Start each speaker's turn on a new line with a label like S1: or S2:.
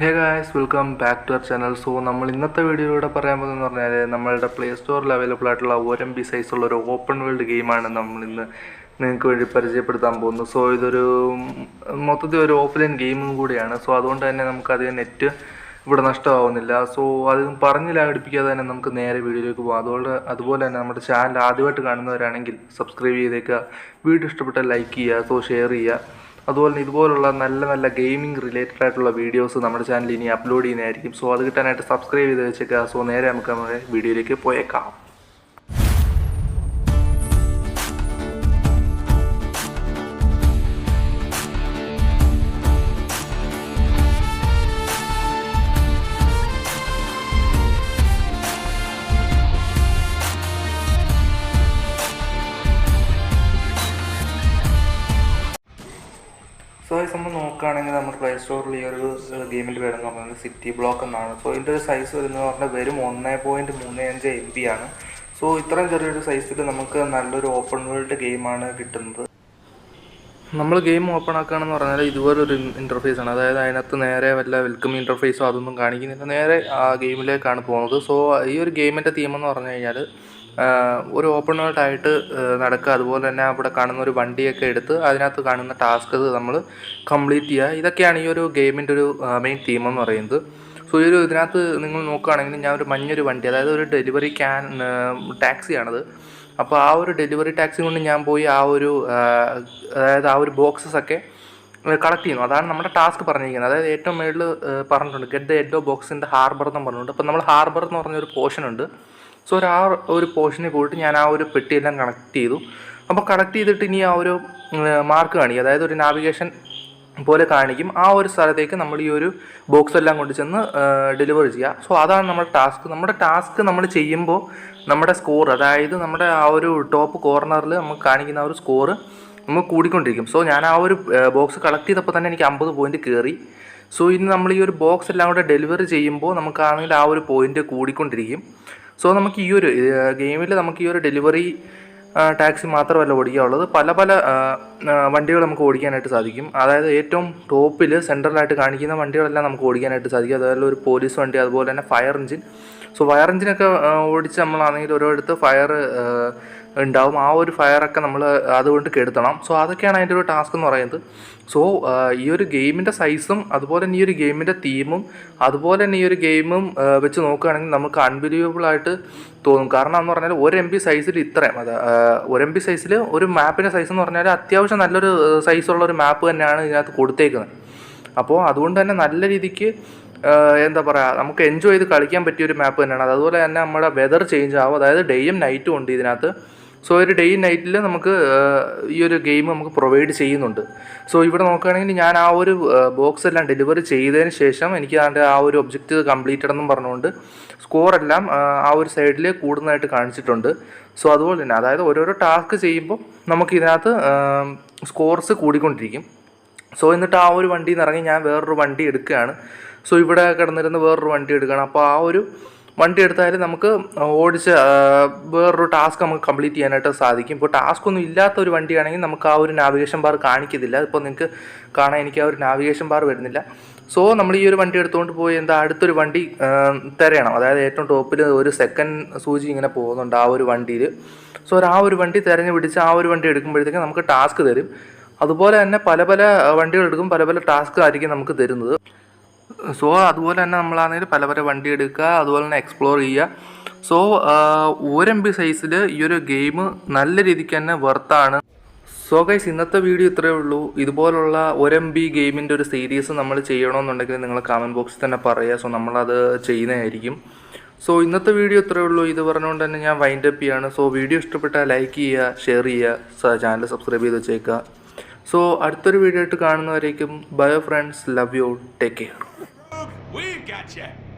S1: Hey guys, welcome back to our channel. So നമ്മൾ ഇന്നത്തെ വീഡിയോയിലൂടെ പറയാൻ പോകുന്നതെന്ന് പറഞ്ഞാൽ നമ്മളുടെ പ്ലേ സ്റ്റോറിൽ അവൈലബിൾ ആയിട്ടുള്ള 1 MB സൈസുള്ള ഒരു ഓപ്പൺ വേൾഡ് ഗെയിമാണ് നമ്മളിന്ന് നിങ്ങൾക്ക് വേണ്ടി പരിചയപ്പെടുത്താൻ പോകുന്നത്. സോ ഇതൊരു മൊത്തത്തിൽ ഒരു ഓഫ്ലൈൻ ഗെയിമും കൂടിയാണ്. സോ അതുകൊണ്ട് തന്നെ നമുക്കധികം നെറ്റ് ഇവിടെ നഷ്ടമാവുന്നില്ല. സോ അത് പറഞ്ഞ് ലാഘടിപ്പിക്കാതെ തന്നെ നമുക്ക് നേരെ വീഡിയോയിലേക്ക് പോകാം. അതുപോലെ തന്നെ നമ്മുടെ ചാനൽ ആദ്യമായിട്ട് കാണുന്നവരാണെങ്കിൽ സബ്സ്ക്രൈബ് ചെയ്തേക്കുക. വീഡിയോ ഇഷ്ടപ്പെട്ടാൽ ലൈക്ക് ചെയ്യുക, സോ ഷെയർ ചെയ്യുക. അതുപോലെ ഇതുപോലുള്ള നല്ല നല്ല ഗെയിമിംഗ് റിലേറ്റഡ് ആയിട്ടുള്ള വീഡിയോസ് നമ്മുടെ ചാനലിൽ ഇനി അപ്ലോഡ് ചെയ്യുന്നതായിരിക്കും. സോ അത് കിട്ടാനായിട്ട് സബ്സ്ക്രൈബ് ചെയ്ത് വെച്ചേക്കുക. സോ നേരെ നമുക്ക് നമ്മുടെ വീഡിയോയിലേക്ക് പോയേക്കാം. സോ ഈ സംഭവം നോക്കുകയാണെങ്കിൽ നമ്മുടെ പ്ലേ സ്റ്റോറിൽ ഈ ഒരു ഗെയിമിൻ്റെ പേരെന്ന് പറയുന്നത് സിറ്റി ബ്ലോക്ക് എന്നാണ്. സോ ഇതിൻ്റെ ഒരു സൈസ് വരുന്നത് പറഞ്ഞാൽ വെറും 1.35 MB ആണ്. സോ ഇത്രയും ചെറിയൊരു സൈസിൽ നമുക്ക് നല്ലൊരു ഓപ്പൺ വേൾഡ് ഗെയിമാണ് കിട്ടുന്നത്. നമ്മൾ ഗെയിം ഓപ്പൺ ആക്കുകയാണെന്ന് പറഞ്ഞാൽ ഇതുപോലൊരു ഇൻ്റർഫേസ് ആണ്. അതായത് അതിനകത്ത് നേരെ വല്ല വെൽക്കം ഇൻ്റർഫേസോ അതൊന്നും കാണിക്കുന്നില്ല, നേരെ ആ ഗെയിമിലേക്കാണ് പോകുന്നത്. സോ ഈ ഒരു ഗെയിമിൻ്റെ തീമെന്ന് പറഞ്ഞു കഴിഞ്ഞാൽ ഒരു ഓപ്പൺ വേൾഡ് ആയിട്ട് നടക്കുക. അതുപോലെ തന്നെ അവിടെ കാണുന്ന ഒരു വണ്ടിയൊക്കെ എടുത്ത് അതിനകത്ത് കാണുന്ന ടാസ്ക് നമ്മൾ കംപ്ലീറ്റ് ചെയ്യുക. ഇതൊക്കെയാണ് ഈ ഒരു ഗെയിമിൻ്റെ ഒരു മെയിൻ തീമെന്ന് പറയുന്നത്. സോ ഈ ഒരു ഇതിനകത്ത് നിങ്ങൾ നോക്കുകയാണെങ്കിൽ ഞാൻ ഒരു മഞ്ഞൊരു വണ്ടി, അതായത് ഒരു ഡെലിവറി ടാക്സിയാണത്. അപ്പോൾ ആ ഒരു ഡെലിവറി ടാക്സി കൊണ്ട് ഞാൻ പോയി അതായത് ആ ഒരു ബോക്സസൊക്കെ കളക്ട് ചെയ്യുന്നു. അതാണ് നമ്മുടെ ടാസ്ക് പറഞ്ഞിരിക്കുന്നത്. അതായത് ഏറ്റവും മേളിൽ പറഞ്ഞിട്ടുണ്ട് get the yellow box in the harbour എന്ന് പറഞ്ഞിട്ടുണ്ട്. അപ്പോൾ നമ്മൾ ഹാർബർ എന്ന് പറഞ്ഞൊരു പോർഷൻ ഉണ്ട്. സോ ആ ഒരു പോർഷനിൽ പോയിട്ട് ഞാൻ ആ ഒരു പെട്ടിയെല്ലാം കണക്ട് ചെയ്തു. അപ്പോൾ കണക്ട് ചെയ്തിട്ട് ഇനി ആ ഒരു മാർക്ക് കാണിക്കും, അതായത് ഒരു നാവിഗേഷൻ പോലെ കാണിക്കും. ആ ഒരു സ്ഥലത്തേക്ക് നമ്മൾ ഈ ഒരു ബോക്സ് എല്ലാം കൊണ്ട് ചെന്ന് ഡെലിവർ ചെയ്യുക. സോ അതാണ് നമ്മുടെ ടാസ്ക്. നമ്മുടെ ടാസ്ക് നമ്മൾ ചെയ്യുമ്പോൾ നമ്മുടെ സ്കോർ, അതായത് നമ്മുടെ ആ ഒരു ടോപ്പ് കോർണറിൽ നമുക്ക് കാണിക്കുന്ന ആ ഒരു സ്കോർ നമുക്ക് കൂടിക്കൊണ്ടിരിക്കും. സോ ഞാൻ ആ ഒരു ബോക്സ് കളക്ട് ചെയ്തപ്പോൾ തന്നെ എനിക്ക് 50 പോയിൻ്റ് കയറി. സോ ഇനി നമ്മൾ ഈ ഒരു ബോക്സ് എല്ലാം കൂടെ ഡെലിവറി ചെയ്യുമ്പോൾ നമുക്കാണെങ്കിൽ ആ ഒരു പോയിൻ്റ് കൂടിക്കൊണ്ടിരിക്കും. സോ നമുക്ക് ഈ ഒരു ഗെയിമിൽ നമുക്ക് ഈ ഒരു ഡെലിവറി ടാക്സി മാത്രമല്ല ഓടിക്കാനുള്ളത്, പല പല വണ്ടികൾ നമുക്ക് ഓടിക്കാനായിട്ട് സാധിക്കും. അതായത് ഏറ്റവും ടോപ്പിൽ സെൻട്രലായിട്ട് കാണിക്കുന്ന വണ്ടികളെല്ലാം നമുക്ക് ഓടിക്കാനായിട്ട് സാധിക്കും. അതുപോലെ ഒരു പോലീസ് വണ്ടി, അതുപോലെ തന്നെ ഫയർ എഞ്ചിൻ. സോ ഫയർ എഞ്ചിനൊക്കെ ഓടിച്ച് നമ്മളാണെങ്കിൽ ഓരോരുത്തർ ഫയർ ഉണ്ടാവും. ആ ഒരു ഫയറൊക്കെ നമ്മൾ അതുകൊണ്ട് കെടുത്തണം. സോ അതൊക്കെയാണ് അതിൻ്റെ ഒരു ടാസ്ക് എന്ന് പറയുന്നത്. സോ ഈ ഒരു ഗെയിമിൻ്റെ സൈസും അതുപോലെ തന്നെ ഈ ഒരു ഗെയിമിൻ്റെ തീമും അതുപോലെ തന്നെ ഈ ഒരു ഗെയിമും വെച്ച് നോക്കുകയാണെങ്കിൽ നമുക്ക് അൺബിലീവബിൾ ആയിട്ട് തോന്നും. കാരണം എന്ന് പറഞ്ഞാൽ 1 MB സൈസിൽ ഇത്രയും, 1 MB സൈസിൽ ഒരു മാപ്പിൻ്റെ സൈസ് എന്ന് പറഞ്ഞാൽ അത്യാവശ്യം നല്ലൊരു സൈസുള്ള ഒരു മാപ്പ് തന്നെയാണ് ഇതിനകത്ത് കൊടുത്തേക്കുന്നത്. അപ്പോൾ അതുകൊണ്ട് തന്നെ നല്ല രീതിക്ക് എന്താ പറയുക, നമുക്ക് എൻജോയ് ചെയ്ത് കളിക്കാൻ പറ്റിയൊരു മാപ്പ് തന്നെയാണ്. അതുപോലെ തന്നെ നമ്മുടെ വെതർ ചേഞ്ച് ആവും, അതായത് ഡേയും നൈറ്റും ഉണ്ട് ഇതിനകത്ത്. സോ ഒരു ഡേ നൈറ്റിൽ നമുക്ക് ഈ ഒരു ഗെയിം നമുക്ക് പ്രൊവൈഡ് ചെയ്യുന്നുണ്ട്. സോ ഇവിടെ നോക്കുകയാണെങ്കിൽ ഞാൻ ആ ഒരു ബോക്സ് എല്ലാം ഡെലിവറി ചെയ്തതിന് ശേഷം എനിക്ക് അതിൻ്റെ ആ ഒരു ഒബ്ജക്റ്റ് കംപ്ലീറ്റഡ് എന്നും പറഞ്ഞുകൊണ്ട് സ്കോറെല്ലാം ആ ഒരു സൈഡിൽ കൂടുന്നതായിട്ട് കാണിച്ചിട്ടുണ്ട്. സോ അതുപോലെ തന്നെ അതായത് ഓരോരോ ടാസ്ക് ചെയ്യുമ്പോൾ നമുക്ക് ഇതിനകത്ത് സ്കോർസ് കൂടിക്കൊണ്ടിരിക്കും. സോ എന്നിട്ട് ആ ഒരു വണ്ടിയിൽ നിന്ന് ഇറങ്ങി ഞാൻ വേറൊരു വണ്ടി എടുക്കുകയാണ്. സോ ഇവിടെ കിടന്നിരുന്ന് വേറൊരു വണ്ടി എടുക്കുകയാണ്. അപ്പോൾ ആ ഒരു വണ്ടി എടുത്താൽ നമുക്ക് ഓടിച്ച് വേറൊരു ടാസ്ക് നമുക്ക് കംപ്ലീറ്റ് ചെയ്യാനായിട്ട് സാധിക്കും. ഇപ്പോൾ ടാസ്ക് ഒന്നും ഇല്ലാത്ത ഒരു വണ്ടിയാണെങ്കിൽ നമുക്ക് ആ ഒരു നാവിഗേഷൻ ബാർ കാണിക്കത്തില്ല. ഇപ്പോൾ നിങ്ങൾക്ക് കാണാൻ എനിക്ക് ആ ഒരു നാവിഗേഷൻ ബാർ വരുന്നില്ല. സോ നമ്മൾ ഈ ഒരു വണ്ടി എടുത്തുകൊണ്ട് പോയി അടുത്തൊരു വണ്ടി തിരയണം. അതായത് ഏറ്റവും ടോപ്പിൽ ഒരു സെക്കൻഡ് സൂചി ഇങ്ങനെ പോകുന്നുണ്ട് ആ ഒരു വണ്ടിയിൽ. സോ ആ ഒരു വണ്ടി തിരഞ്ഞു പിടിച്ച് ആ ഒരു വണ്ടി എടുക്കുമ്പോഴത്തേക്കും നമുക്ക് ടാസ്ക് തരും. അതുപോലെ തന്നെ പല പല വണ്ടികൾ എടുക്കും, പല പല ടാസ്ക് ആയിരിക്കും നമുക്ക് തരുന്നത്. സോ അതുപോലെ തന്നെ നമ്മളാണെങ്കിൽ പല പല വണ്ടി എടുക്കുക, അതുപോലെ തന്നെ എക്സ്പ്ലോർ ചെയ്യുക. സോ 1 MB സൈസിൽ ഈ ഒരു ഗെയിം നല്ല രീതിക്ക് തന്നെ വെർത്താണ്. സോ ഗൈസ്, ഇന്നത്തെ വീഡിയോ ഇത്രയേ ഉള്ളൂ. ഇതുപോലുള്ള 1 MB ഗെയിമിൻ്റെ ഒരു സീരീസ് നമ്മൾ ചെയ്യണമെന്നുണ്ടെങ്കിൽ നിങ്ങൾ കമൻറ്റ് ബോക്സിൽ തന്നെ പറയുക. സോ നമ്മളത് ചെയ്യുന്നതായിരിക്കും. സോ ഇന്നത്തെ വീഡിയോ ഇത്രയേ ഉള്ളൂ. ഇത് പറഞ്ഞുകൊണ്ട് തന്നെ ഞാൻ വൈൻഡ് അപ്പ് ചെയ്യാണ്. സോ വീഡിയോ ഇഷ്ടപ്പെട്ടാൽ ലൈക്ക് ചെയ്യുക, ഷെയർ ചെയ്യുക, ചാനൽ സബ്സ്ക്രൈബ് ചെയ്ത് വെച്ചേക്കുക. സോ അടുത്തൊരു വീഡിയോ ആയിട്ട് കാണുന്നവരേക്കും bye friends, love you, take care.
S2: We got you.